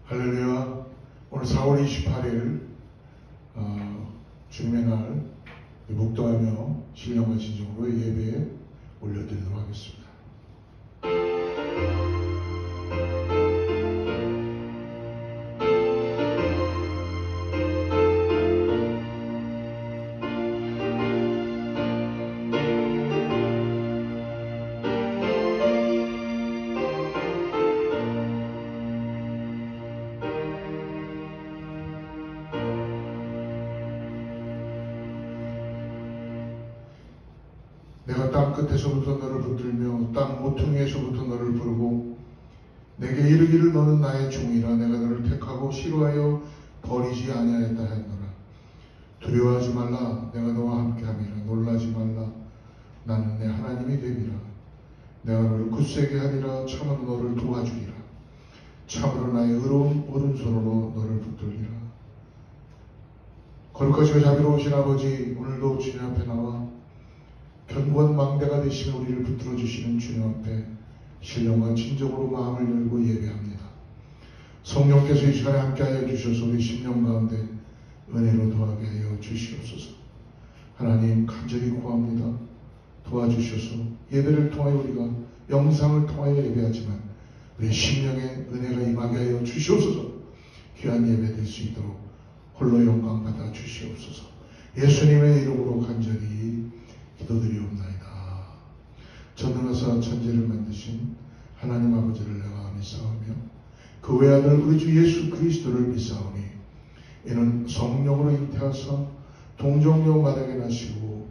할렐루야. 오늘 4월 28일 주님의 날 묵도하며 신령과 진정으로 예배에 올려드리도록 하겠습니다. 내가 땅 끝에서부터 너를 붙들며 땅 모퉁이에서부터 너를 부르고 내게 이르기를 너는 나의 종이라 내가 너를 택하고 싫어하여 버리지 아니하였다 하였노라. 두려워하지 말라. 내가 너와 함께함이라. 놀라지 말라. 나는 내 하나님이 됨이라. 내가 너를 굳세게 하리라. 참으로 너를 도와주리라. 참으로 나의 의로운 오른손으로 너를 붙들리라. 거룩하시고 자비로우신 아버지, 오늘도 주님 앞에 나와 견고한 망대가 되시며 우리를 붙들어 주시는 주님 앞에 신령과 진정으로 마음을 열고 예배합니다. 성령께서 이 시간에 함께하여 주셔서 우리 심령 가운데 은혜로 더하게 하여 주시옵소서. 하나님 간절히 구합니다. 도와주셔서 예배를 통하여 우리가 영상을 통하여 예배하지만 우리 심령에 은혜가 임하게 하여 주시옵소서. 귀한 예배 될 수 있도록 홀로 영광 받아 주시옵소서. 예수님의 이름으로 간절히 기도드리옵나이다. 전능하사 천지를 만드신 하나님 아버지를 내가 믿사오며 그 외아들 우리 주 예수 그리스도를 믿사오니 이는 성령으로 잉태하사 동정녀 마당에 나시고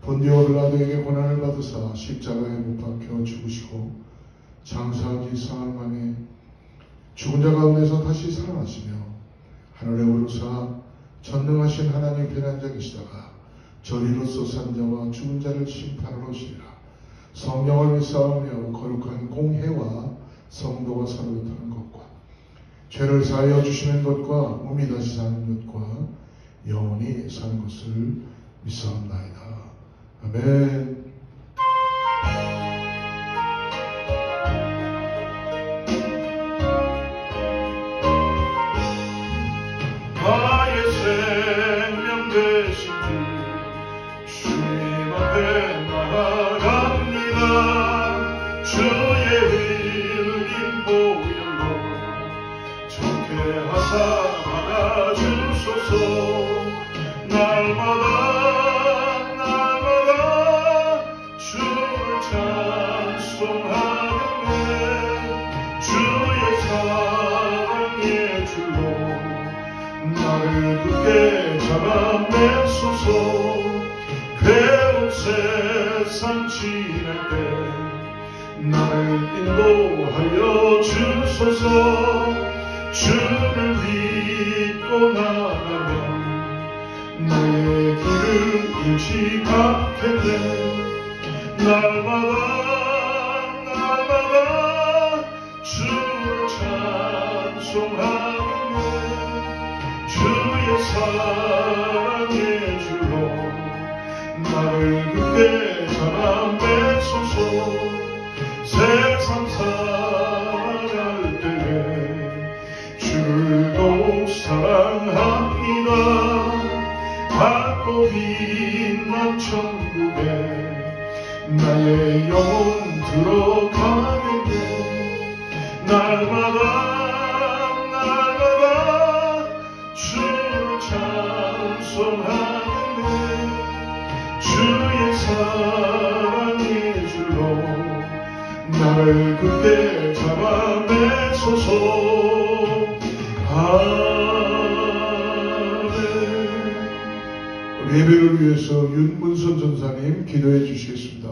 본디오 빌라도에게 고난을 받으사 십자가에 못 박혀 죽으시고 장사한 지 사흘 만에 죽은 자 가운데서 다시 살아나시며 하늘에 오르사 전능하신 하나님 편한 자 계시다가 저리로서 산 자와 죽은 자를 심판하러 오시리라. 성령을 믿사오며 거룩한 공회와 성도가 서로 타는 것과 죄를 사하여 주시는 것과 몸이 다시 사는 것과 영원히 사는 것을 믿사옵나이다. 아멘. 나의 생명 되신 주님 앞에 나아갑니다. 주의 흘린 보혈로 정케 하사 받아주소서. 날마다 주를 찬송하겠네. 주의 사랑의 줄로 나를 굳게 잡아 내소서. 괴로운 세상 지날 때 나를 인도하여 주소서. 주를 믿고 나가면 나의 길을 잃지 않겠네. 날마다 주를 찬송하겠네. 주의 사랑의 줄로 나를 굳게 잡아 내소서. 세상 살아갈 때에 주를 더욱 사랑합니다. 밝고 빛난 천국에 나의 영혼 들어가겠네. 날마다 주를 찬송하겠네. 주의 사랑의 줄로 나를 굳게 잡아 내소서. 아멘. 우리 예배를 위해서 윤문선 전사님 기도해 주시겠습니다.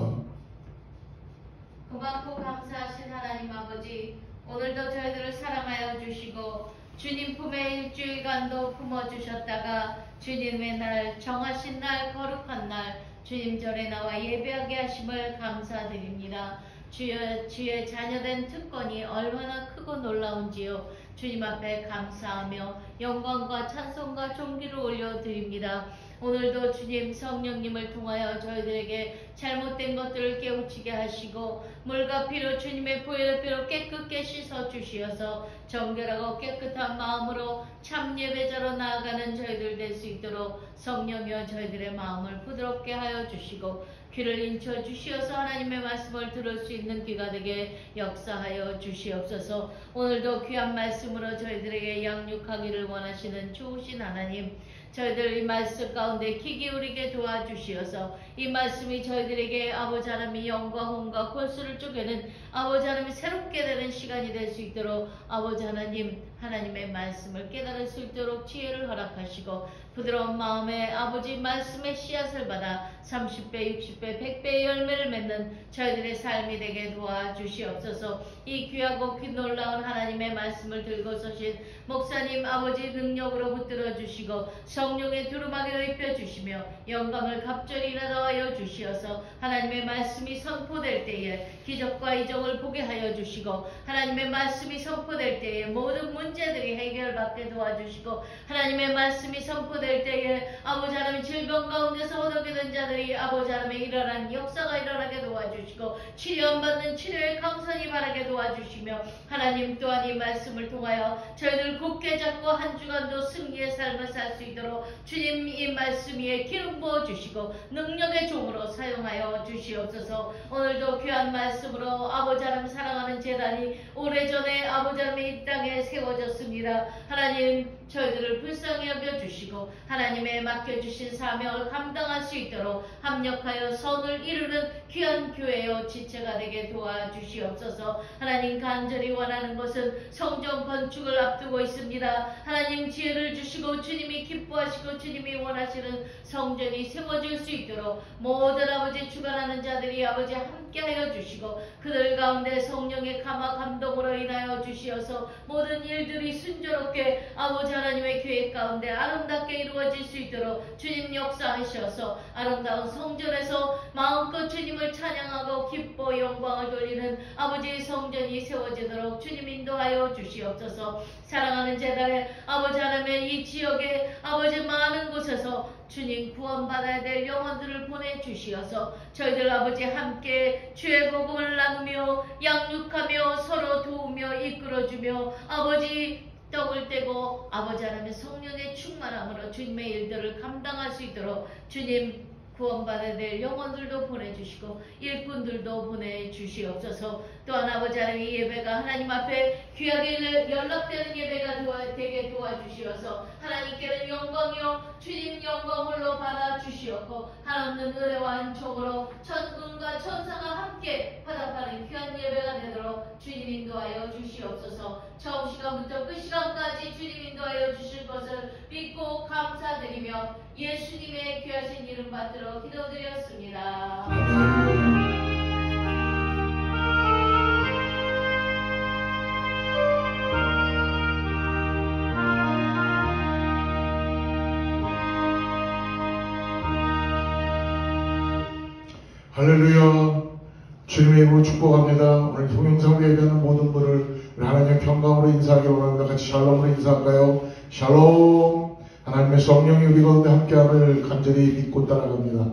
고맙고 감사하신 하나님 아버지, 오늘도 저희들을 사랑하여 주시고 주님 품에 일주일간도 품어주셨다가 주님의 날, 정하신 날, 거룩한 날 주님 절에 나와 예배하게 하심을 감사드립니다. 주의 자녀된 특권이 얼마나 크고 놀라운지요. 주님 앞에 감사하며 영광과 찬송과 존귀를 올려드립니다. 오늘도 주님 성령님을 통하여 저희들에게 잘못된 것들을 깨우치게 하시고 물과 피로 주님의 보혈의 피로 깨끗게 씻어 주시어서 정결하고 깨끗한 마음으로 참 예배자로 나아가는 저희들 될 수 있도록 성령이여 저희들의 마음을 부드럽게 하여 주시고 귀를 인쳐 주시어서 하나님의 말씀을 들을 수 있는 귀가 되게 역사하여 주시옵소서. 오늘도 귀한 말씀으로 저희들에게 양육하기를 원하시는 좋으신 하나님, 저희들 이 말씀 가운데 귀 기울이게 도와주시어서 이 말씀이 저희들에게 아버지 하나님이 영과 혼과 골수를 쪼개는 아버지 하나님이 새롭게 되는 시간이 될 수 있도록 아버지 하나님, 하나님의 말씀을 깨달을 수 있도록 지혜를 허락하시고 부드러운 마음에 아버지 말씀의 씨앗을 받아 30배, 60배, 100배의 열매를 맺는 저희들의 삶이 되게 도와주시옵소서. 이 귀하고 귀 놀라운 하나님의 말씀을 들고 서신 목사님 아버지 능력으로 붙들어 주시고 성령의 두루마기를 입혀주시며 영광을 갑절히 나타하여 주시어서 하나님의 말씀이 선포될 때에 기적과 이적을 보게 하여 주시고 하나님의 말씀이 선포될 때에 모든 문제들이 해결받게 도와주시고 하나님의 말씀이 선포될 때에 아버지 하나님 질병 가운데서 허덕이던 자들이 아버지 하나님의 일어난 역사가 일어나게 도와주시고 치료받는 치료의 강선이 바라게 도와주시며 하나님 또한 이 말씀을 통하여 저희들 굳게 잡고 한 주간도 승리의 삶을 살 수 있도록 주님 이 말씀 위에 기름 부어주시고 능력의 종으로 사용하여 주시옵소서. 오늘도 귀한 말씀으로 아버지 하나님 사랑하는 제단이 오래전에 아버지 하나님 이 땅에 세워졌습니다. 하나님 저희들을 불쌍히 여겨주시고 하나님의 맡겨주신 사명을 감당할 수 있도록 합력하여 선을 이루는 귀한 교회요 지체가 되게 도와주시옵소서. 하나님 간절히 원하는 것은 성전 건축을 앞두고 있습니다. 하나님 지혜를 주시고 주님이 기뻐하시고 주님이 원하시는 성전이 세워질 수 있도록 모든 아버지 주관하는 자들이 아버지 함께하여 주시고 그들 가운데 성령의 감화 감동으로 인하여 주시어서 모든 일들이 순조롭게 아버지 하나님의 계획 가운데 아름답게 이루어질 수 있도록 주님 역사하셔서 아름다운 성전에서 마음껏 주님을 찬양하고 기뻐 영광을 돌리는 아버지의 성전이 세워지도록 주님 인도하여 주시옵소서. 사랑하는 제단에 아버지 하나님의 이 지역에 아버지 많은 곳에서 주님 구원받아야 될 영혼들을 보내주시어서 저희들 아버지 함께 주의 복음을 나누며 양육하며 서로 도우며 이끌어주며 아버지 떡을 떼고 아버지 하나님의 성령의 충만함으로 주님의 일들을 감당할 수 있도록 주님 구원받아야 될 영혼들도 보내주시고 일꾼들도 보내주시옵소서. 또한 아버지 하나님 이 예배가 하나님 앞에 귀하게 연락되는 예배가 되게 도와주시어서 하나님께는 영광이요 주님 영광 홀로 받아주시옵고 하나님은 은혜와 은총으로 천군과 천사가 함께 화답하는 귀한 예배가 되도록 주님 인도하여 주시옵소서. 처음 시간부터 끝 시간까지 주님 인도하여 주실 것을 믿고 감사드리며 예수님의 귀하신 이름 받들어 기도드렸습니다. 할렐루야. 주님의 이름으로 축복합니다. 오늘 동영상으로 예배하는 모든 분을 하나님의 평강으로 인사하기 원합니다. 같이 샬롬으로 인사할까요? 샬롬. 하나님의 성령이 우리 가운데 함께함을 간절히 믿고 따라갑니다.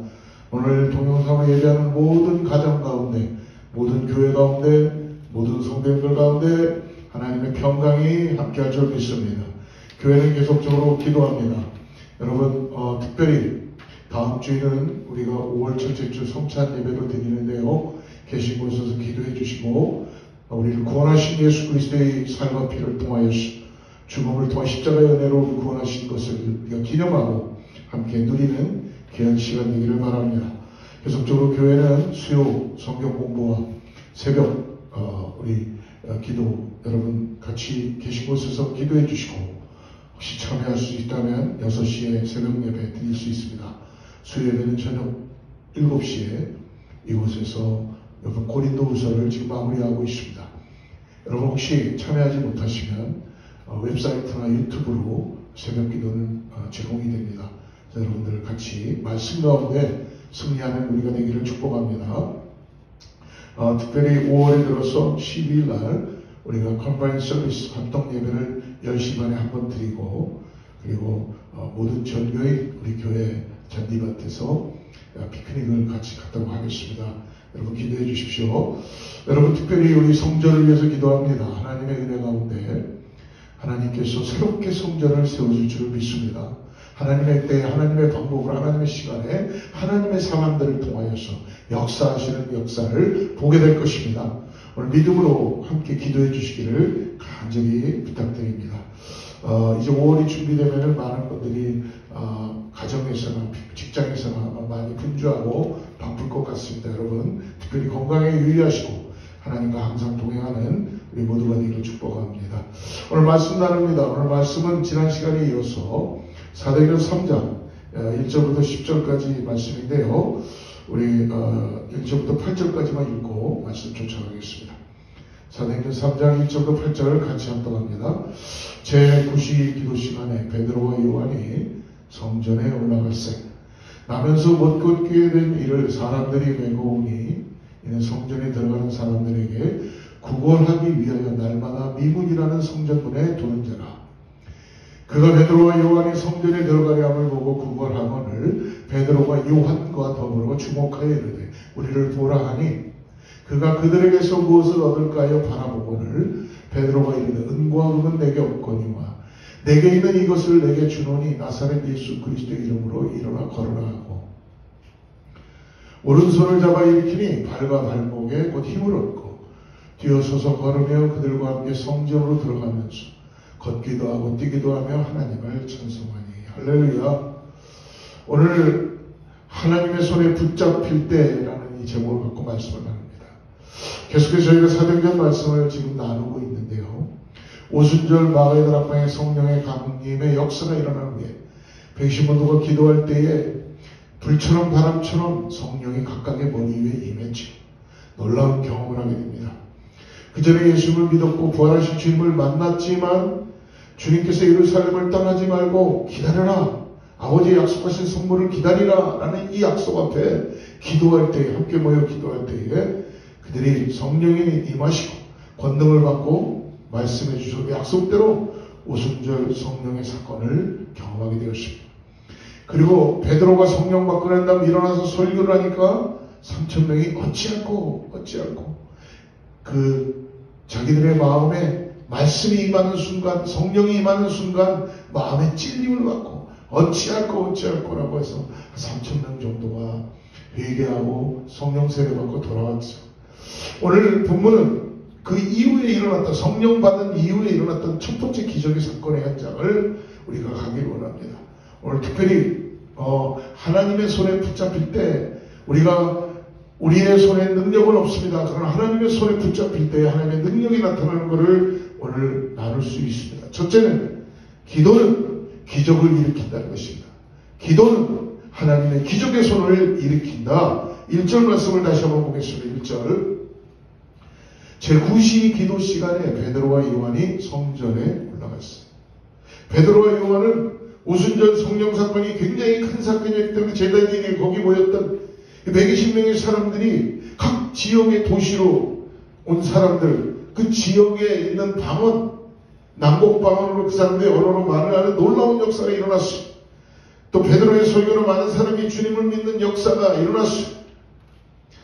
오늘 동영상으로 예배하는 모든 가정 가운데, 모든 교회 가운데, 모든 성도님들 가운데 하나님의 평강이 함께할 줄 믿습니다. 교회는 계속적으로 기도합니다. 여러분 특별히 다음 주에는 우리가 5월 첫째 주 성찬 예배로 드리는데요. 계신 곳에서 기도해 주시고 우리를 구원하신 예수 그리스도의 살과 피를 통하여서 죽음을 통한 십자가의 은혜로 구원하신 것을 우리가 기념하고 함께 누리는 귀한 시간 되기를 바랍니다. 계속적으로 교회는 수요 성경 공부와 새벽 우리 기도 여러분 같이 계신 곳에서 기도해 주시고 혹시 참여할 수 있다면 6시에 새벽 예배 드릴 수 있습니다. 수요 예배는 저녁 7시에 이곳에서 여러분 고린도후서를 지금 마무리하고 있습니다. 여러분 혹시 참여하지 못하시면 웹사이트나 유튜브로 새벽 기도는 제공이 됩니다. 여러분들 같이 말씀 가운데 승리하는 우리가 되기를 축복합니다. 특별히 5월에 들어서 12일 날 우리가 컨퍼런스 서비스 합동 예배를 10시 반에 한번 드리고 그리고 모든 전교인 우리 교회 잔디밭에서 피크닉을 같이 갔다고 하겠습니다. 여러분 기도해 주십시오. 여러분 특별히 우리 성전을 위해서 기도합니다. 하나님의 은혜 가운데 하나님께서 새롭게 성전을 세워줄 줄 믿습니다. 하나님의 때, 하나님의 방법으로, 하나님의 시간에, 하나님의 사람들을 통하여서 역사하시는 역사를 보게 될 것입니다. 오늘 믿음으로 함께 기도해 주시기를 간절히 부탁드립니다. 이제 5월이 준비되면 많은 분들이 가정에서나 직장에서나 많이 분주하고 바쁠 것 같습니다. 여러분 특별히 건강에 유의하시고 하나님과 항상 동행하는 우리 모두가 되기를 축복합니다. 오늘 말씀 나눕니다. 오늘 말씀은 지난 시간에 이어서 사도행전 3장 1절부터 10절까지 말씀인데요. 우리 1절부터 8절까지만 읽고 말씀 쫓아가겠습니다. 사도행전 3장 1절부터 8절을 같이 합독합니다. 제9시 기도 시간에 베드로와 요한이 성전에 올라갔세. 나면서 못 걷게 된 이를 사람들이 메고 오니 이는 성전에 들어가는 사람들에게 구걸하기 위하여 날마다 미문이라는 성전문에 두는 자라. 그가 베드로와 요한이 성전에 들어가려 함을 보고 구걸하거늘 베드로가 요한과 더불어 주목하여 이르되 우리를 보라 하니 그가 그들에게서 무엇을 얻을까요 바라보거늘 베드로가 이르되 은과 금은 내게 없거니와 내게 있는 이것을 내게 주노니 나사렛 예수 그리스도의 이름으로 일어나 걸으라 하고 오른손을 잡아 일으키니 발과 발목에 곧 힘을 얻고 뛰어서서 걸으며 그들과 함께 성전으로 들어가면서 걷기도 하고 뛰기도 하며 하나님을 찬송하니. 할렐루야. 오늘 하나님의 손에 붙잡힐 때라는 이 제목을 갖고 말씀을 나눕니다. 계속해서 저희가 사도행전 말씀을 지금 나누고 있는데요. 오순절 마가의 앞방에 성령의 강림의 역사가 일어난 후에 백신문도가 기도할 때에 불처럼 바람처럼 성령이 각각의 머리 위에 임했죠. 놀라운 경험을 하게 됩니다. 그 전에 예수님을 믿었고 부활하신 주님을 만났지만 주님께서 예루살렘을 떠나지 말고 기다려라. 아버지의 약속하신 선물을 기다리라. 라는 이 약속 앞에 기도할 때에 함께 모여 기도할 때에 그들이 성령이 임하시고 권능을 받고 말씀해 주셔서 약속대로 오순절 성령의 사건을 경험하게 되었습니다. 그리고 베드로가 성령 받고 난 다음 일어나서 설교를 하니까 3,000명이 어찌할꼬 그 자기들의 마음에 말씀이 임하는 순간, 성령이 임하는 순간 마음에 찔림을 받고 어찌할꼬라고 해서 3,000명 정도가 회개하고 성령 세례 받고 돌아왔죠. 오늘 본문은 그 이후에 일어났던, 성령 받은 이후에 일어났던 첫 번째 기적의 사건의 현장을 우리가 가기를 원합니다. 오늘 특별히 하나님의 손에 붙잡힐 때 우리의 손에 능력은 없습니다. 그러나 하나님의 손에 붙잡힐 때 하나님의 능력이 나타나는 것을 오늘 나눌 수 있습니다. 첫째는 기도는 기적을 일으킨다는 것입니다. 기도는 하나님의 기적의 손을 일으킨다. 1절 말씀을 다시 한번 보겠습니다. 1절 제9시 기도 시간에 베드로와 요한이 성전에 올라갔어요. 베드로와 요한은 오순절 성령 사건이 굉장히 큰 사건이었기 때문에 제자들이 거기 모였던 120명의 사람들이 각 지역의 도시로 온 사람들, 그 지역에 있는 방언, 남북 방언으로 그 사람들의 언어로 말을 하는 놀라운 역사가 일어났어요. 또 베드로의 설교로 많은 사람이 주님을 믿는 역사가 일어났어요.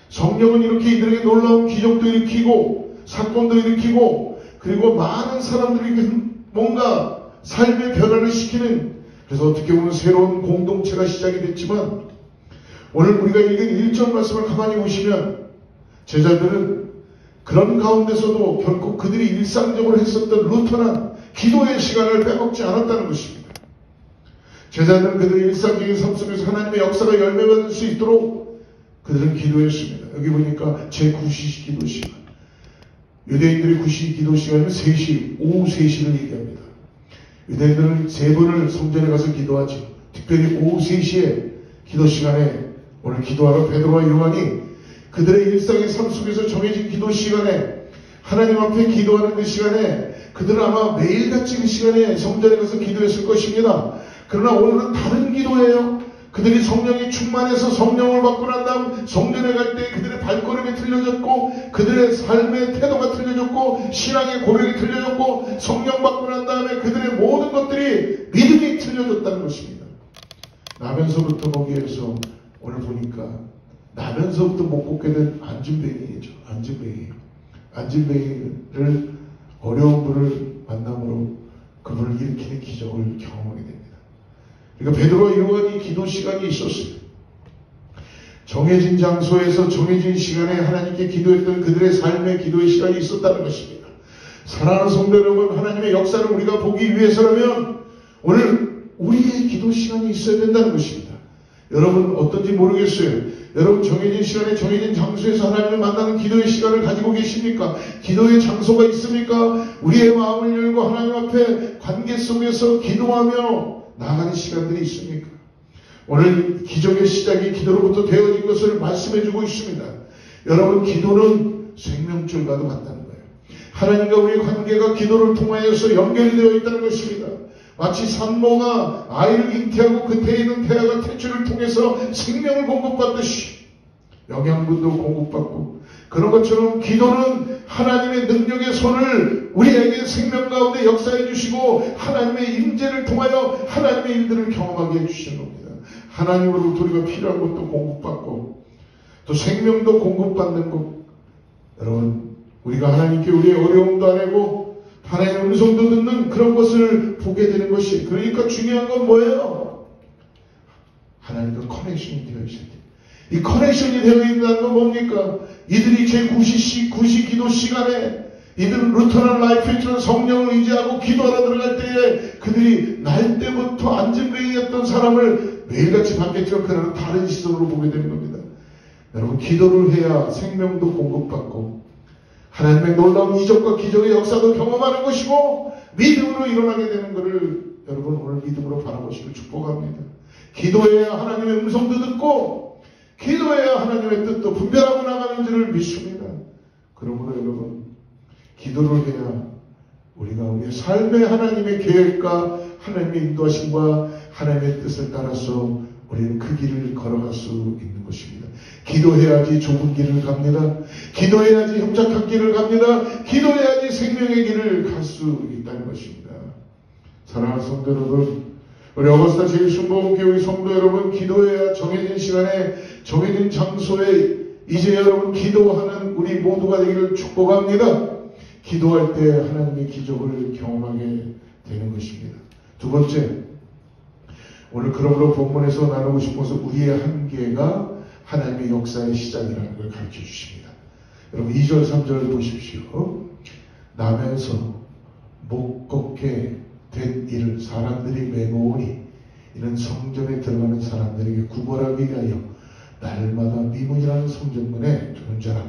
성령은 이렇게 이들에게 놀라운 기적도 일으키고 사건도 일으키고 그리고 많은 사람들에게 뭔가 삶의 변화를 시키는, 그래서 어떻게 보면 새로운 공동체가 시작이 됐지만 오늘 우리가 읽은 1절 말씀을 가만히 보시면 제자들은 그런 가운데서도 결코 그들이 일상적으로 했었던 루터난 기도의 시간을 빼먹지 않았다는 것입니다. 제자들은 그들의 일상적인 삶 속에서 하나님의 역사가 열매받을 수 있도록 그들은 기도했습니다. 여기 보니까 제9시 기도 시간, 유대인들의 9시 기도 시간은 3시, 오후 3시를 얘기합니다. 유대인들은 3번을 성전에 가서 기도하죠. 특별히 오후 3시에 기도 시간에 오늘 기도하러 베드로와 요한이 그들의 일상의 삶 속에서 정해진 기도 시간에 하나님 앞에 기도하는 그 시간에 그들은 아마 매일같이 그 시간에 성전에 가서 기도했을 것입니다. 그러나 오늘은 다른 기도예요. 그들이 성령이 충만해서 성령을 받고 난 다음 성전에 갈 때 그들의 발걸음이 틀려졌고 그들의 삶의 태도가 틀려졌고 신앙의 고백이 틀려졌고 성령 받고 난 다음에 그들의 모든 것들이 믿음이 틀려졌다는 것입니다. 나면서부터 거기에서 오늘 보니까 나면서부터 못 걷게 된 안진뱅이죠. 안진뱅이를 어려운 분을 만남으로 그분을 일으키는 기적을 경험하게 됩니다. 그러니까 베드로가 이러한 이 기도 시간이 있었어요. 정해진 장소에서 정해진 시간에 하나님께 기도했던 그들의 삶의 기도의 시간이 있었다는 것입니다. 사랑하는 성도 여러분, 하나님의 역사를 우리가 보기 위해서라면 오늘 우리의 기도 시간이 있어야 된다는 것입니다. 여러분 어떤지 모르겠어요. 여러분 정해진 시간에 정해진 장소에서 하나님을 만나는 기도의 시간을 가지고 계십니까? 기도의 장소가 있습니까? 우리의 마음을 열고 하나님 앞에 관계 속에서 기도하며 나아가는 시간들이 있습니까? 오늘 기적의 시작이 기도로부터 되어진 것을 말씀해주고 있습니다. 여러분 기도는 생명줄과도 같다는 거예요. 하나님과 우리의 관계가 기도를 통하여서 연결이 되어 있다는 것입니다. 마치 산모가 아이를 잉태하고 그 태에 있는 태아가 태출을 통해서 생명을 공급받듯이 영양분도 공급받고, 그런 것처럼 기도는 하나님의 능력의 손을 우리에게 생명 가운데 역사해 주시고 하나님의 임재를 통하여 하나님의 일들을 경험하게 해주시는 겁니다. 하나님으로부터 우리가 필요한 것도 공급받고 또 생명도 공급받는 것. 여러분 우리가 하나님께 우리의 어려움도 안 하고 하나님의 음성도 듣는 그런 것을 보게 되는 것이, 그러니까 중요한 건 뭐예요? 하나님과 커넥션이 되어 있어야 돼요. 이 커넥션이 되어 있다는 건 뭡니까? 이들이 제9시 기도 시간에 이들은 루터란 라이프처럼 성령을 의지하고 기도하러 들어갈 때에 그들이 날 때부터 안진뱅이였던 사람을 매일같이 봤겠지만 그날은 다른 시선으로 보게 되는 겁니다. 여러분 기도를 해야 생명도 공급받고 하나님의 놀라운 이적과 기적의 역사도 경험하는 것이고 믿음으로 일어나게 되는 것을 여러분 오늘 믿음으로 바라보시길 축복합니다. 기도해야 하나님의 음성도 듣고 기도해야 하나님의 뜻도 분별하고 나가는 줄을 믿습니다. 그러므로 여러분 기도를 해야 우리가 우리의 삶의 하나님의 계획과 하나님의 인도하심과 하나님의 뜻을 따라서 우리는 그 길을 걸어갈 수 있는 것입니다. 기도해야지 좁은 길을 갑니다. 기도해야지 협착한 길을 갑니다. 기도해야지 생명의 길을 갈 수 있다는 것입니다. 사랑하는 성도 여러분, 우리 어거스타 제1순복음교회 성도 여러분, 기도해야 정해진 시간에 정해진 장소에 이제 여러분 기도하는 우리 모두가 되기를 축복합니다. 기도할 때 하나님의 기적을 경험하게 되는 것입니다. 두 번째, 오늘 그러므로 본문에서 나누고 싶은 것은 우리의 한계가 하나님의 역사의 시작이라는 걸 가르쳐 주십니다. 여러분 2절 3절 보십시오. 나면서 못 걷게 된 일을 사람들이 메모오니 이는 성전에 들어가는 사람들에게 구걸하기 위하여 날마다 미문이라는 성전문에 두는 자라.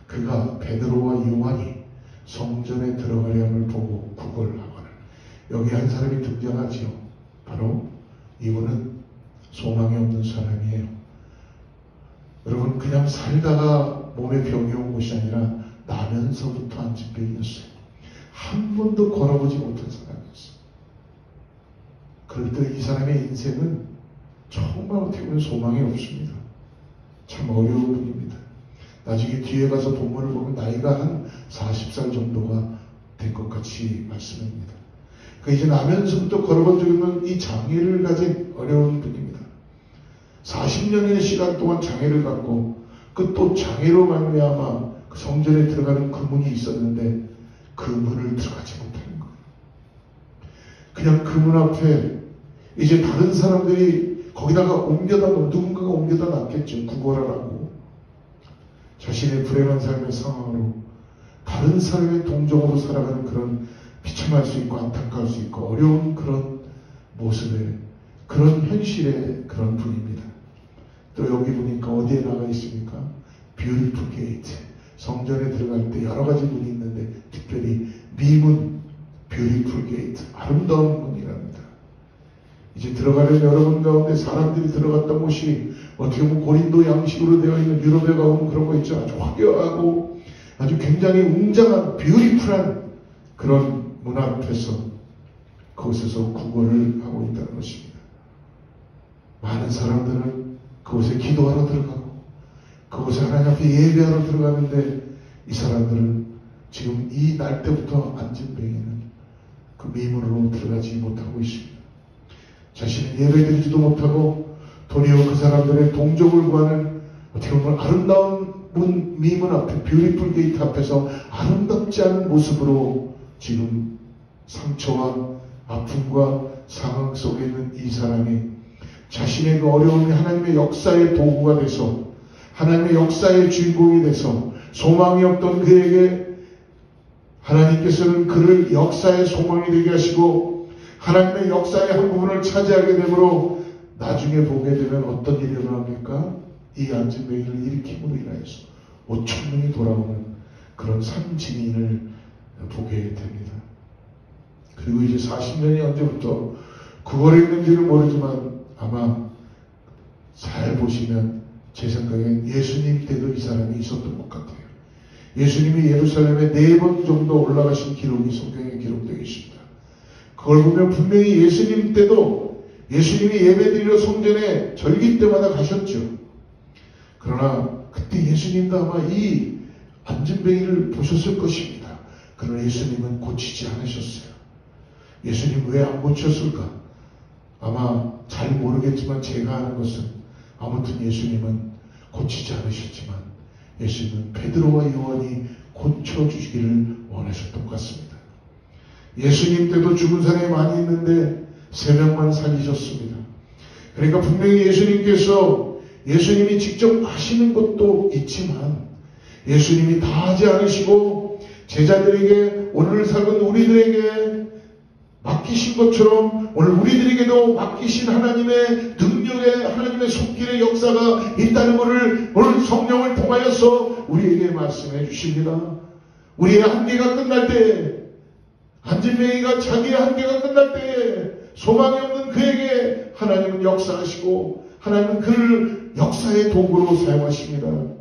그가 베드로와 요한이 성전에 들어가려 함을 보고 구걸하거늘. 여기 한 사람이 등장하지요. 바로 이분은 소망이 없는 사람이에요. 여러분 그냥 살다가 몸에 병이 온 것이 아니라 나면서부터 안진병이었어요. 한 번도 걸어보지 못한 사람이었어요. 그럴 때 이 사람의 인생은 정말 어떻게 보면 소망이 없습니다. 참 어려운 분입니다. 나중에 뒤에 가서 본문을 보면 나이가 한 40살 정도가 된 것 같이 말씀합니다. 이제 나면서부터 걸어본 적이 없는 이 장애를 가진 어려운 분입니다. 40년의 시간 동안 장애를 갖고 그 또 장애로 말미암아 그 성전에 들어가는 그 문이 있었는데 그 문을 들어가지 못하는 거예요. 그냥 그 문 앞에 이제 다른 사람들이 거기다가 옮겨다 누군가가 옮겨다 놨겠죠. 구걸하라고. 자신의 불행한 삶의 상황으로 다른 사람의 동정으로 살아가는 그런 비참할 수 있고 안타까울 수 있고 어려운 그런 모습에 그런 현실의 그런 분입니다. 또 여기 보니까 어디에 나가 있습니까? Beautiful Gate. 성전에 들어갈 때 여러 가지 문이 있는데 특별히 미문 Beautiful Gate. 아름다운 문이랍니다. 이제 들어가려면 여러분 가운데 사람들이 들어갔던 곳이 어떻게 보면 고린도 양식으로 되어 있는 유럽에 가보면 그런 거 있죠. 아주 화려하고 아주 굉장히 웅장한 뷰티풀한 그런 문 앞에서 그곳에서 구걸을 하고 있다는 것입니다. 많은 사람들은 그곳에 기도하러 들어가고 그곳에 하나님 앞에 예배하러 들어가는데 이 사람들은 지금 이 날 때부터 안진병에는 그 미문으로 들어가지 못하고 있습니다. 자신은 예배드리지도 못하고 도리어 그 사람들의 동족을 구하는 어떻게 보면 아름다운 미문 앞에, 뷰티풀 게이트 앞에서 아름답지 않은 모습으로 지금 상처와 아픔과 상황 속에 있는 이 사람이 자신의 그 어려움이 하나님의 역사의 도구가 돼서 하나님의 역사의 주인공이 돼서 소망이 없던 그에게 하나님께서는 그를 역사의 소망이 되게 하시고 하나님의 역사의 한 부분을 차지하게 되므로 나중에 보게 되면 어떤 일이 일어납니까? 이 안진뱅이를 일으킴으로 인하여서 5,000명이 돌아오는 그런 산증인을 보게 됩니다. 그리고 이제 40년이 언제부터 구걸했는지는 모르지만 아마 잘 보시면 제 생각엔 예수님 때도 이 사람이 있었던 것 같아요. 예수님이 예루살렘에 4번 정도 올라가신 기록이 성경에 기록되어 있습니다. 그걸 보면 분명히 예수님 때도 예수님이 예배드리러 성전에 절기 때마다 가셨죠. 그러나 그때 예수님도 아마 이 안진뱅이를 보셨을 것입니다. 그러나 예수님은 고치지 않으셨어요. 예수님 왜 안 고쳤을까? 아마 잘 모르겠지만 제가 아는 것은 아무튼 예수님은 고치지 않으셨지만 예수님은 베드로와 요한이 고쳐주시기를 원하셨던 것 같습니다. 예수님 때도 죽은 사람이 많이 있는데 3명만 살리셨습니다. 그러니까 분명히 예수님이 직접 하시는 것도 있지만 예수님이 다 하지 않으시고 제자들에게 오늘 살던 우리들에게 맡기신 것처럼 오늘 우리들에게도 맡기신 하나님의 능력의 하나님의 손길의 역사가 있다는 것을 오늘 성령을 통하여서 우리에게 말씀해 주십니다. 우리의 한계가 끝날 때에 안진뱅이가 자기의 한계가 끝날 때에 소망이 없는 그에게 하나님은 역사하시고 하나님은 그를 역사의 도구로 사용하십니다.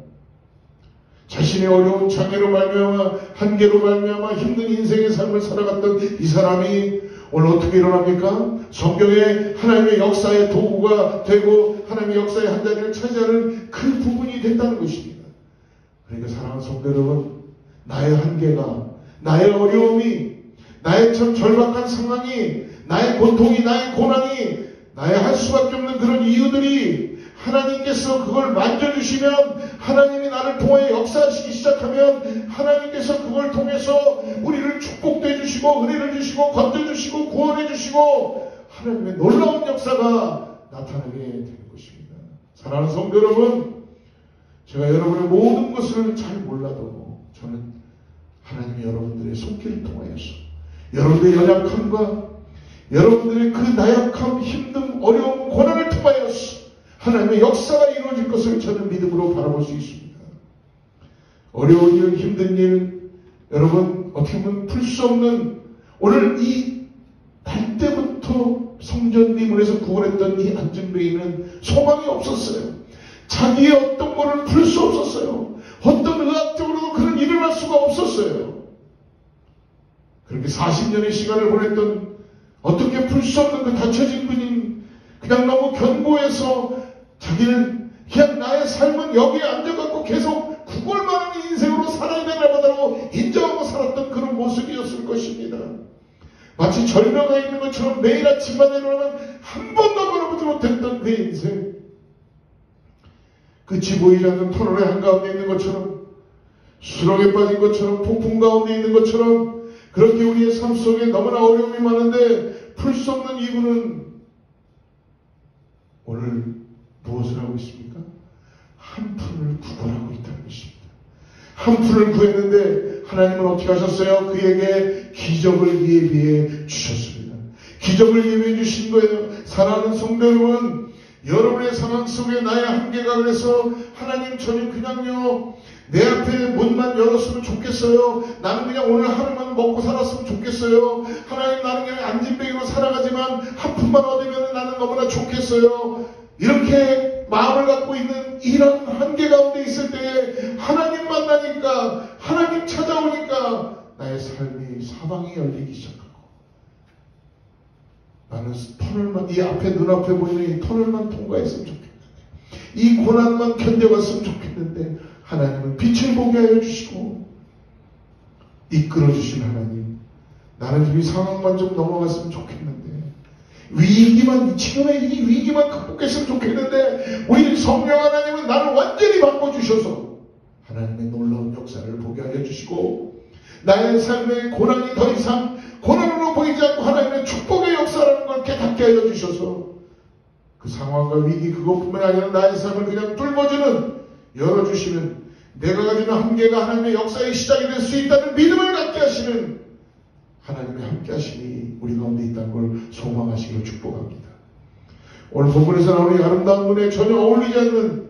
자신의 어려운 장애로 말미암아 한계로 말미암아 힘든 인생의 삶을 살아갔던 이 사람이 오늘 어떻게 일어납니까? 성경에 하나님의 역사의 도구가 되고 하나님의 역사의 한 자리를 차지하는 그 부분이 됐다는 것입니다. 그러니까 사랑하는 성도 여러분, 나의 한계가, 나의 어려움이, 나의 참 절박한 상황이, 나의 고통이, 나의 고난이, 나의 할 수밖에 없는 그런 이유들이 하나님께서 그걸 만져주시면 하나님이 나를 통해 역사하시기 시작하면 하나님께서 그걸 통해서 우리를 축복해 주시고 은혜를 주시고 건져주시고 구원해 주시고 하나님의 놀라운 역사가 나타나게 되는 것입니다. 사랑하는 성도 여러분, 제가 여러분의 모든 것을 잘 몰라도 저는 하나님이 여러분들의 손길을 통하여서 여러분들의 연약함과 여러분들의 그 나약함, 힘듦, 어려움, 고난을 통하여서 하나님의 역사가 이루어질 것을 저는 믿음으로 바라볼 수 있습니다. 어려운 일, 힘든 일, 여러분 어떻게 보면 풀 수 없는 오늘 이 날 때부터 성전 미문에서 구원했던 이 안진뱅이는 소망이 없었어요. 자기의 어떤 거를 풀 수 없었어요. 어떤 의학적으로도 그런 일을 할 수가 없었어요. 그렇게 40년의 시간을 보냈던 어떻게 풀 수 없는 그 닫혀진 분인 그냥 너무 견고해서 자기는 그냥 나의 삶은 여기에 앉아갖고 계속 구걸만한 인생으로 살아야 되나보다라고 인정하고 살았던 그런 모습이었을 것입니다. 마치 절벽에 있는 것처럼 매일 아침마다 일어나면 한 번도 걸어보지 못했던 그의 인생, 끝이 보이지 않는 터널의 한가운데 있는 것처럼 수렁에 빠진 것처럼 폭풍 가운데 있는 것처럼 그렇게 우리의 삶 속에 너무나 어려움이 많은데 풀 수 없는 이유는 오늘 무엇을 하고 있습니까? 한 푼을 구걸하고 있다는 것입니다. 한 푼을 구했는데 하나님은 어떻게 하셨어요? 그에게 기적을 예비해 주셨습니다. 기적을 예비해 주신 거예요. 사랑하는 성도 여러분, 여러분의 상황 속에 나의 한계가 그래서 하나님 저는 그냥요 내 앞에 문만 열었으면 좋겠어요. 나는 그냥 오늘 하루만 먹고 살았으면 좋겠어요. 하나님 나는 그냥 안진뱅이로 살아가지만 한 푼만 얻으면 나는 너무나 좋겠어요. 이렇게 마음을 갖고 있는 이런 한계 가운데 있을 때 하나님 만나니까 하나님 찾아오니까 나의 삶이 사방이 열리기 시작하고 나는 터널만 이 앞에 눈앞에 보이는 이 터널만 통과했으면 좋겠는데 이 고난만 견뎌갔으면 좋겠는데 하나님은 빛을 보게 하여 주시고 이끌어 주신 하나님, 나는 이 상황만 좀 넘어갔으면 좋겠는데 위기만, 지금의 이 위기만 극복했으면 좋겠는데 우리 성령 하나님은 나를 완전히 바꿔주셔서 하나님의 놀라운 역사를 보게 하여 주시고 나의 삶의 고난이 더 이상 고난으로 보이지 않고 하나님의 축복의 역사라는 걸 깨닫게 하여 주셔서 그 상황과 위기 그것뿐만 아니라 나의 삶을 그냥 뚫어주는 열어주시는 내가 가지는 한계가 하나님의 역사의 시작이 될 수 있다는 믿음을 갖게 하시는 하나님의 함께 하심이 우리 가운데 있다는 걸 소망하시기로 축복합니다. 오늘 본문에서 나오는 아름다운 눈에 전혀 어울리지 않는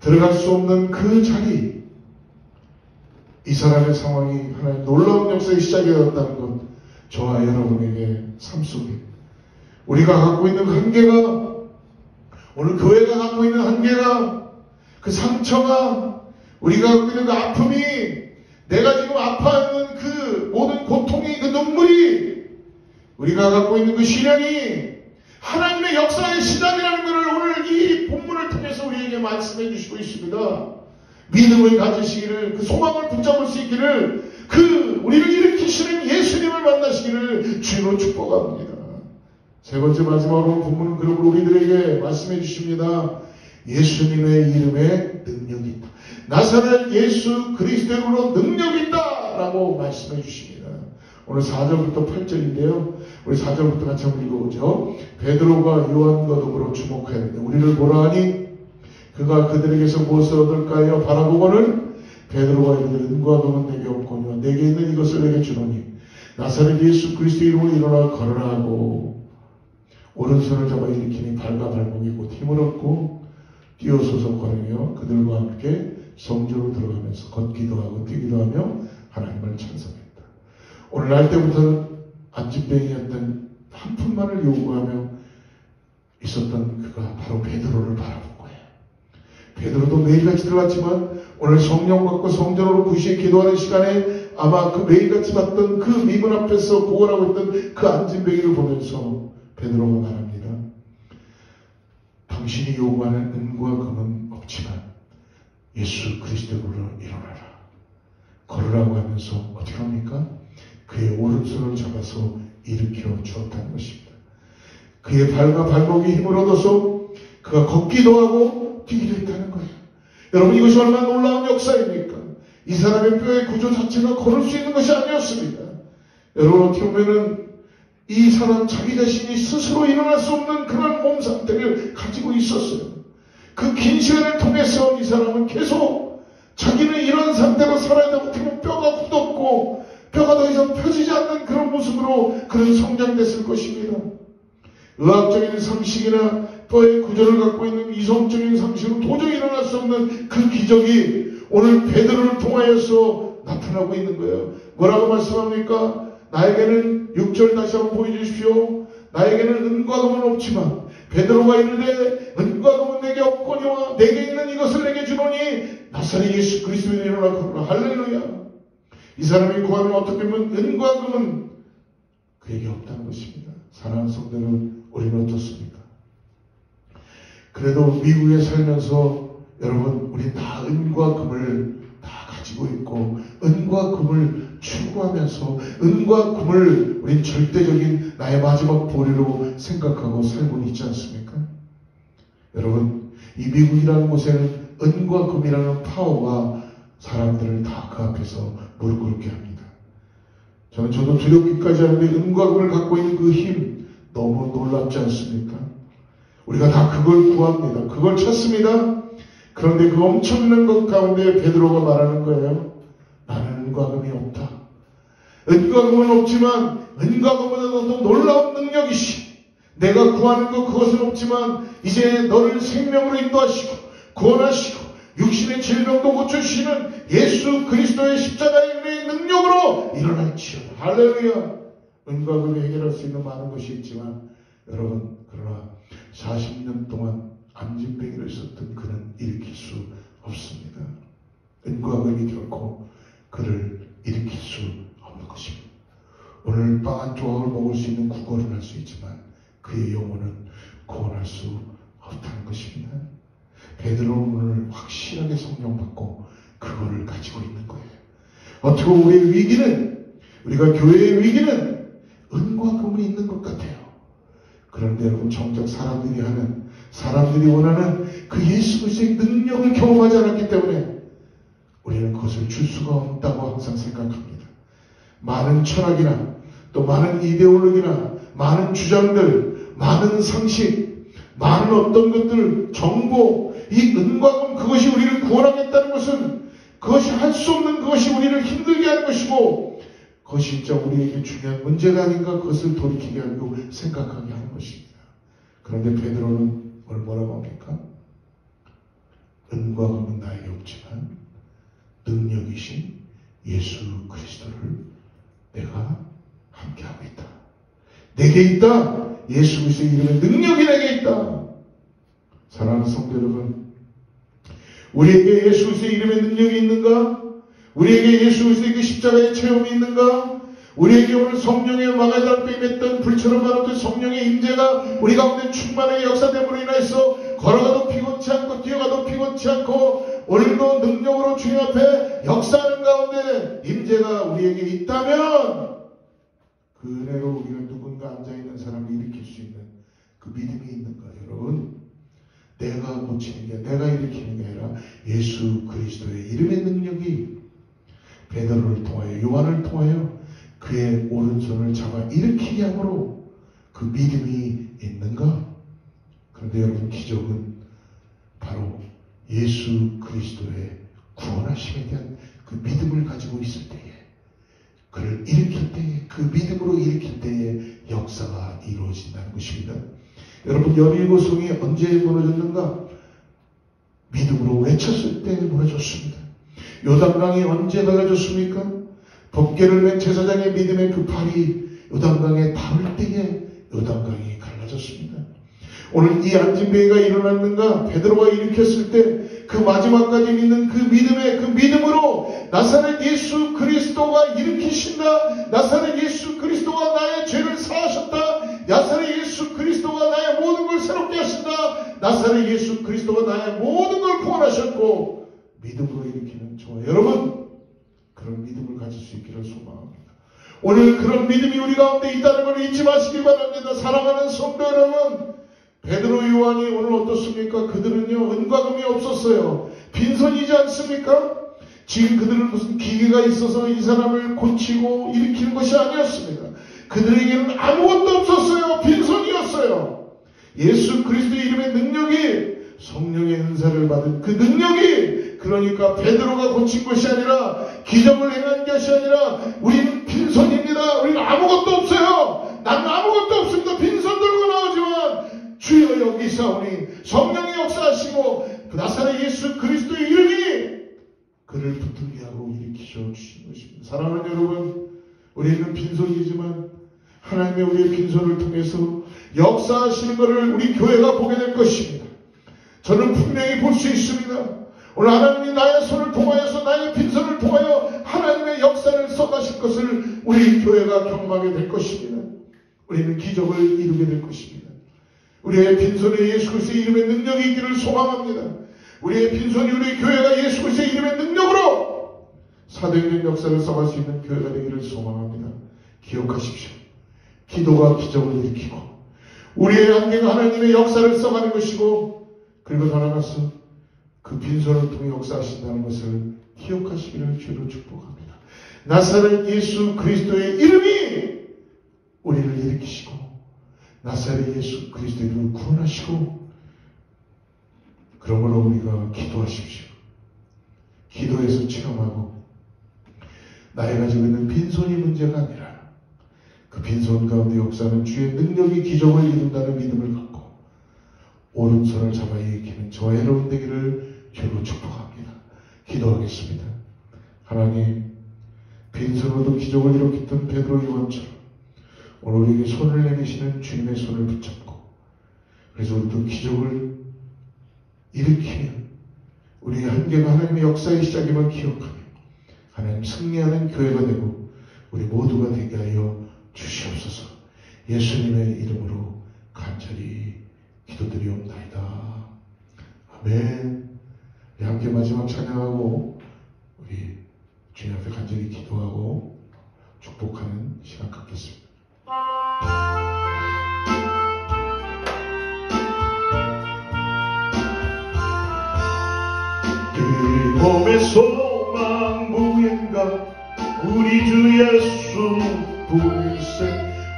들어갈 수 없는 그 자리, 이 사람의 상황이 하나님 놀라운 역사의 시작이 되었다는 것, 저와 여러분에게 삶 속에 우리가 갖고 있는 한계가, 오늘 교회가 갖고 있는 한계가, 그 상처가, 우리가 갖고 있는 그 아픔이, 내가 지금 아파하는 그 모든 고통이, 그 눈물이, 우리가 갖고 있는 그 시련이 하나님의 역사의 시작이라는 것을 오늘 이 본문을 통해서 우리에게 말씀해 주시고 있습니다. 믿음을 가지시기를, 그 소망을 붙잡을 수 있기를, 그 우리를 일으키시는 예수님을 만나시기를 주님으로 축복합니다. 세 번째 마지막으로 본문은 그러므로 우리들에게 말씀해 주십니다. 예수님의 이름에 능력이 있다. 나사렛 예수 그리스도로 능력이 있다 라고 말씀해 주십니다. 오늘 4절부터 8절인데요. 우리 4절부터 같이 한번 읽어보죠. 베드로가 요한과 더불어 주목하였는데 우리를 보라 하니 그가 그들에게서 무엇을 얻을까요? 바라보고는 베드로가 이르되 은과 금은 내게 없거니와 내게 있는 이것을 내게 주노니 나사렛 예수 그리스도 이름으로 일어나 걸으라 하고 오른손을 잡아 일으키니 발과 발목이 곧 힘을 얻고 뛰어서서 걸으며 그들과 함께 성전으로 들어가면서 걷기도 하고 뛰기도 하며 하나님을 찬송했다. 오늘 날 때부터 안진뱅이였던 한 푼만을 요구하며 있었던 그가 바로 베드로를 바라본 거예요. 베드로도 매일같이 들어갔지만 오늘 성령 받고 성전으로 9시에 기도하는 시간에 아마 그 매일같이 봤던 그 미문 앞에서 보관하고 있던 그 안진뱅이를 보면서 베드로가 말합니다. 당신이 요구하는 은과 금은 없지만 예수 그리스도로 일어나라. 걸으라고 하면서 어떻게 합니까? 그의 오른손을 잡아서 일으켜 주었다는 것입니다. 그의 발과 발목에 힘을 얻어서 그가 걷기도 하고 뛰기도 했다는 거예요. 여러분 이것이 얼마나 놀라운 역사입니까? 이 사람의 뼈의 구조 자체가 걸을 수 있는 것이 아니었습니다. 여러분 어떻게 보면은 이 사람 자기 자신이 스스로 일어날 수 없는 그런 몸 상태를 가지고 있었어요. 그 긴 시간을 통해서 이 사람은 계속 자기는 이런 상태로 살아야 되고 어떻게 보면 뼈가 굳었고 뼈가 더 이상 펴지지 않는 그런 모습으로 그는 성장됐을 것입니다. 의학적인 상식이나 뼈의 구조를 갖고 있는 이성적인 상식으로 도저히 일어날 수 없는 그 기적이 오늘 베드로를 통하여서 나타나고 있는 거예요. 뭐라고 말씀합니까? 나에게는 6절 다시 한번 보여주십시오. 나에게는 은과 금은 없지만 베드로가 이르되 은과 금은 내게 없거니와 내게 있는 이것을 내게 주노니 나사렛 예수 그리스도의 일어나 걸으라. 할렐루야. 이 사람이 구하는 어떻게 보면 은과 금은 그에게 없다는 것입니다. 사랑하는 성도는 우리는 어떻습니까? 그래도 미국에 살면서 여러분 우리 다 은과 금을 다 가지고 있고 은과 금을 추구하면서 은과 금을 우린 절대적인 나의 마지막 보리로 생각하고 살고 있지 않습니까? 여러분 이 미국이라는 곳에는 은과 금이라는 파워가 사람들을 다 그 앞에서 무릎 꿇게 합니다. 저도 두렵기까지 하는데 은과 금을 갖고 있는 그 힘 너무 놀랍지 않습니까? 우리가 다 그걸 구합니다. 그걸 찾습니다. 그런데 그 엄청난 것 가운데 베드로가 말하는 거예요. 나는 은과 금이 없다. 은과 금은 없지만 은과 금보다도 더 놀라운 능력이시. 내가 구하는 것 그것은 없지만 이제 너를 생명으로 인도하시고 구원하시고 육신의 질병도 고쳐주시는 예수 그리스도의 십자가의 능력으로 일어날지어다. 할렐루야. 은과 금이 해결할 수 있는 많은 것이 있지만 여러분 그러나 40년 동안 안진뱅이를 썼던 그는 일으킬 수 없습니다. 은과 금이 결코 그를 일으킬 수 없는 것입니다. 오늘 빵 한 조각을 먹을 수 있는 구걸은 할 수 있지만 그의 영혼은 구원할 수 없다는 것입니다. 베드로는 오늘 확실하게 성령받고 그거를 가지고 있는 거예요. 어떻게 우리의 위기는, 우리가 교회의 위기는 은과 금이 있는 것 같아요. 그런데 여러분 정작 사람들이 원하는 그 예수 그리스도의 능력을 경험하지 않았기 때문에 우리는 그것을 줄 수가 없다고 항상 생각합니다. 많은 철학이나 또 많은 이데올로기나 많은 주장들, 많은 상식, 많은 어떤 것들, 정보, 이 은과금 그것이 우리를 구원하겠다는 것은 그것이 할 수 없는 것이 우리를 힘들게 하는 것이고 그것이 진짜 우리에게 중요한 문제가 아닌가 그것을 돌이키게 하고 생각하게 하는 것입니다. 그런데 베드로는 뭐라고 합니까? 은과 금은 나에게 없지만 능력이신 예수 그리스도를 내가 함께하고 있다. 내게 있다. 예수 그리스도의 이름에 능력이 내게 있다. 사랑하는 성도 여러분, 우리에게 예수 그리스도의 이름에 능력이 있는가? 우리에게 예수 그리스도의 그 십자가의 체험이 있는가? 우리에게 오늘 성령의 망의 달빛에 맺던 불처럼 많은 성령의 임재가 우리 가운데 충만하게 역사됨으로 인하여서 걸어가도 피곤치 않고 뛰어가도 피곤치 않고 오늘도 능력으로 주님 앞에 역사하는 가운데 임재가 우리에게 있다면 그 은혜로 우리가 누군가 앉아있는 사람을 일으킬 수 있는 그 믿음이 있는가? 여러분, 내가 고치는 게 내가 일으키는 게 아니라 예수 그리스도의 이름의 능력이 베드로를 통하여 요한을 통하여 그의 오른손을 잡아 일으키게 함으로 그 믿음이 있는가? 그런데 여러분, 기적은 바로 예수 그리스도의 구원하심에 대한 그 믿음을 가지고 있을 때에, 그를 일으킬 때에, 그 믿음으로 일으킬 때에 역사가 이루어진다는 것입니다. 여러분, 여리고성이 언제 무너졌는가? 믿음으로 외쳤을 때 무너졌습니다. 요단강이 언제 갈라졌습니까? 법궤를 맨 제사장의 믿음의 그 팔이 요단강에 닿을 때에 요단강이 갈라졌습니다. 오늘 이 안진뱅이가 일어났는가? 베드로가 일으켰을 때 그 마지막까지 믿는 그 믿음의 그 믿음으로 나사렛 예수 그리스도가 일으키신다. 나사렛 예수 그리스도가 나의 죄를 사하셨다. 나사렛 예수 그리스도가 나의 모든 걸 새롭게 하신다. 나사렛 예수 그리스도가 나의 모든 걸 구원하셨고 믿음으로 일으키는 저와 여러분, 그런 믿음을 가질 수 있기를 소망합니다. 오늘 그런 믿음이 우리 가운데 있다는 걸 잊지 마시기 바랍니다. 사랑하는 성도 여러분, 베드로 요한이 오늘 어떻습니까? 그들은요, 은과 금이 없었어요. 빈손이지 않습니까? 지금 그들은 무슨 기계가 있어서 이 사람을 고치고 일으키는 것이 아니었습니다. 그들에게는 아무것도 없었어요. 빈손이었어요. 예수 그리스도의 이름의 능력이, 성령의 은사를 받은 그 능력이, 그러니까 베드로가 고친 것이 아니라, 기적을 행한 것이 아니라, 우리는 빈손입니다. 우리는 아무것도 없어요. 나는 아무것도 없습니다. 빈손 들고 나오지만 주여 여기 있사오니 성령이 역사하시고 나사렛 예수 그리스도의 이름이 그를 붙들게 하고 일으키셔 주신 것입니다. 사랑하는 여러분, 우리는 빈손이지만 하나님의 우리의 빈손을 통해서 역사하시는 것을 우리 교회가 보게 될 것입니다. 저는 분명히 볼 수 있습니다. 오늘 하나님이 나의 손을 통하여서, 나의 빈손을 통하여 하나님의 역사를 써가실 것을 우리 교회가 경험하게 될 것입니다. 우리는 기적을 이루게 될 것입니다. 우리의 빈손에 예수 그리스도의 이름의 능력이 있기를 소망합니다. 우리의 빈손이 우리 교회가 예수 그리스도의 이름의 능력으로 사도행전 역사를 써갈 수 있는 교회가 되기를 소망합니다. 기억하십시오. 기도가 기적을 일으키고 우리의 한계가 하나님의 역사를 써가는 것이고, 그리고 더 나아가서 그 빈손을 통해 역사하신다는 것을 기억하시기를 주로 축복합니다. 나사렛 예수 그리스도의 이름이 우리를 일으키시고 나사렛 예수 그리스도의 이름을 구원하시고, 그러므로 우리가 기도하십시오. 기도해서 체험하고 나의 가지고 있는 빈손이 문제가 아니라 그 빈손 가운데 역사하는 주의 능력이 기적을 이룬다는 믿음을 갖고 오른손을 잡아 일으키는 저와 여러분 되기를 주로 축복합니다. 기도하겠습니다. 하나님, 빈손으로도 기적을 일으켰던 베드로 요한처럼 오늘 우리에게 손을 내미시는 주님의 손을 붙잡고, 그래서 우리도 기적을 일으키는 우리의 한계가 하나님의 역사의 시작임을 기억하며 하나님 승리하는 교회가 되고 우리 모두가 되게 하여 주시옵소서. 예수님의 이름으로 간절히 기도드리옵나이다. 아멘. 우리 함께 마지막 찬양하고 우리 주님 앞에 간절히 기도하고 축복하는 시간 갖겠습니다. 소망 무인가 우리 주 예수 보일세.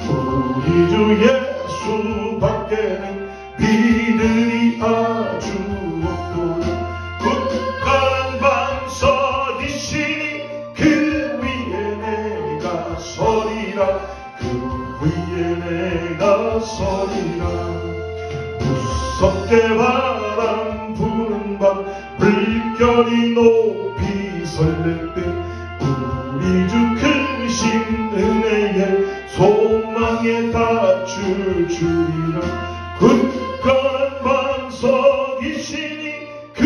우리 주 예수 밖에는 믿음이 아주 없도다. 굳건한 반석이시니 그 위에 내가 서리라. 그 위에 내가 서리라. 무섭게 바람 부는 밤 물결이 높이 설렐 때 우리 주 크신 은혜에 소망에 닿을 줄이라. 굳건한 반석이시니 그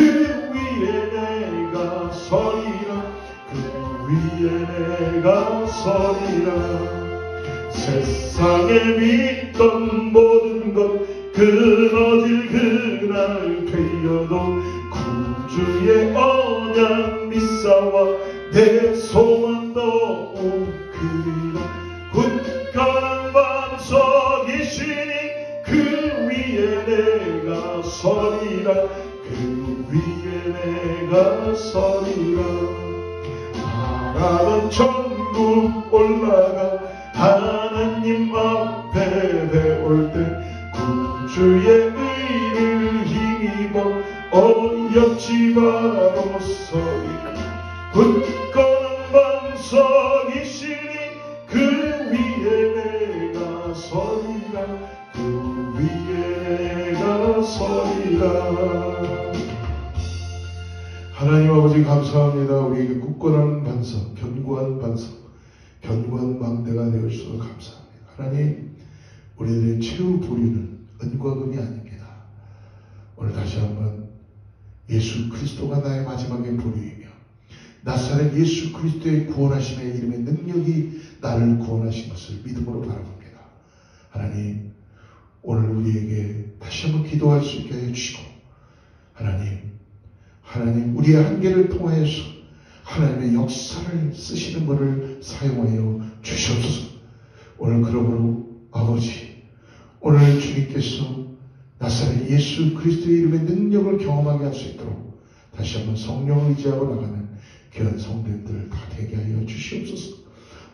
위에 내가 서리라. 그 위에 내가 서리라. 세상에 믿던 모든 것 끊어질 그날 되어도 구주의 언약 믿사와 내 소망도 크리라. 굳건한 반석이시니 그 위에 내가 서리라. 그 위에 내가 서리라. 바라던 천국 올라가 하나님 앞에 배울 때 구주의 의를 힘입어 어렵지 바로 서리라. 굳건한 반석이시니 그 위에 내가 서리라. 그 위에 내가 서리라. 하나님 아버지 감사합니다. 우리에게 굳건한 반석, 견고한 반석, 견고한 망대가 되어주셔서 감사합니다. 하나님, 우리들의 최후 보류는 은과 금이 아닙니다. 오늘 다시 한번 예수 그리스도가 나의 마지막의 보류이며 나사렛 예수 그리스도의 구원하심의 이름의 능력이 나를 구원하신 것을 믿음으로 바라봅니다. 하나님, 오늘 우리에게 다시 한번 기도할 수 있게 해주시고 하나님 우리의 한계를 통하여서 하나님의 역사를 쓰시는 것을 사용하여 주시옵소서. 오늘 그러므로 아버지, 오늘 주님께서 나사렛 예수 그리스도의 이름의 능력을 경험하게 할 수 있도록 다시 한번 성령을 의지하고 나가는 귀한 성도들 다 되게 하여 주시옵소서.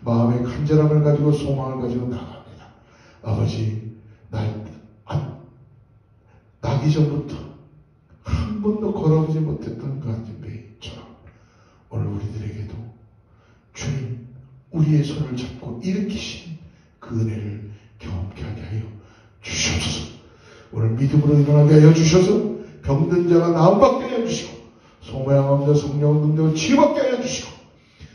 마음의 간절함을 가지고 소망을 가지고 나갑니다. 아버지, 나기 전부터 한 번도 걸어보지 못했던 그 안진뱅이처럼 오늘 우리들에게도 주님 우리의 손을 잡고 일으키신 그 은혜를 경험케 하게 하여 주시옵소서. 오늘 믿음으로 일어나게 하여 주셔서 병든 자가 나음받게 하여 주시고 소모양한 자 성령 능력을 치유받게 하여 주시고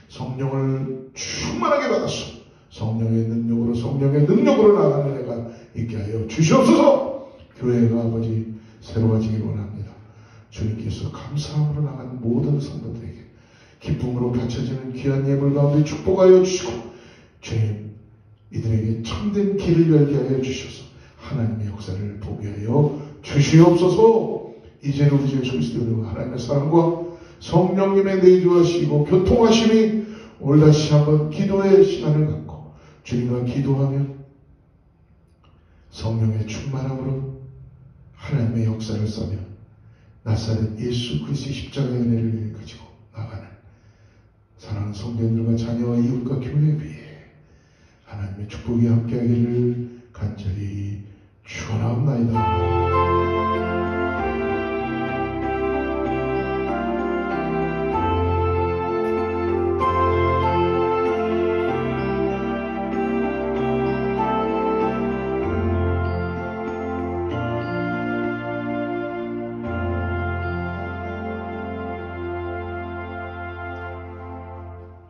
성령을 충만하게 받았어 성령의 능력으로 나가는 은혜가 있게 하여 주시옵소서. 교회가 아버지 새로워지길 원합니다. 주님께서 감사함으로 나가는 모든 성도들에게 기쁨으로 바쳐지는 귀한 예물 가운데 축복하여 주시고 주님 이들에게 참된 길을 열게 하여 주셔서 하나님의 역사를 보게 하여 주시옵소서. 이제는 우리 주 예수 그리스도의 하나님의 사랑과 성령님의 내주하시고 교통하심이 오늘 다시 한번 기도의 시간을 갖고 주님과 기도하며 성령의 충만함으로 하나님의 역사를 써며 나사렛 예수 그리스도의 십자가의 은혜를 가지고 나가는 사랑하는 성도들과 자녀와 이웃과 교회 위에 하나님의 축복이 함께하기를 간절히 축원하옵나이다.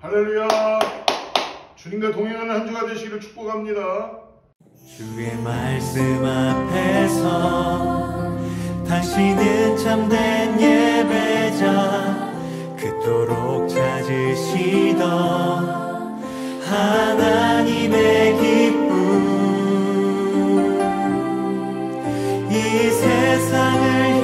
할렐루야. 주님과 동행하는 한 주가 되시기를 축복합니다. 주의 말씀 앞에서 당신은 참된 예배자 그토록 찾으시던 하나님의 기쁨 이 세상을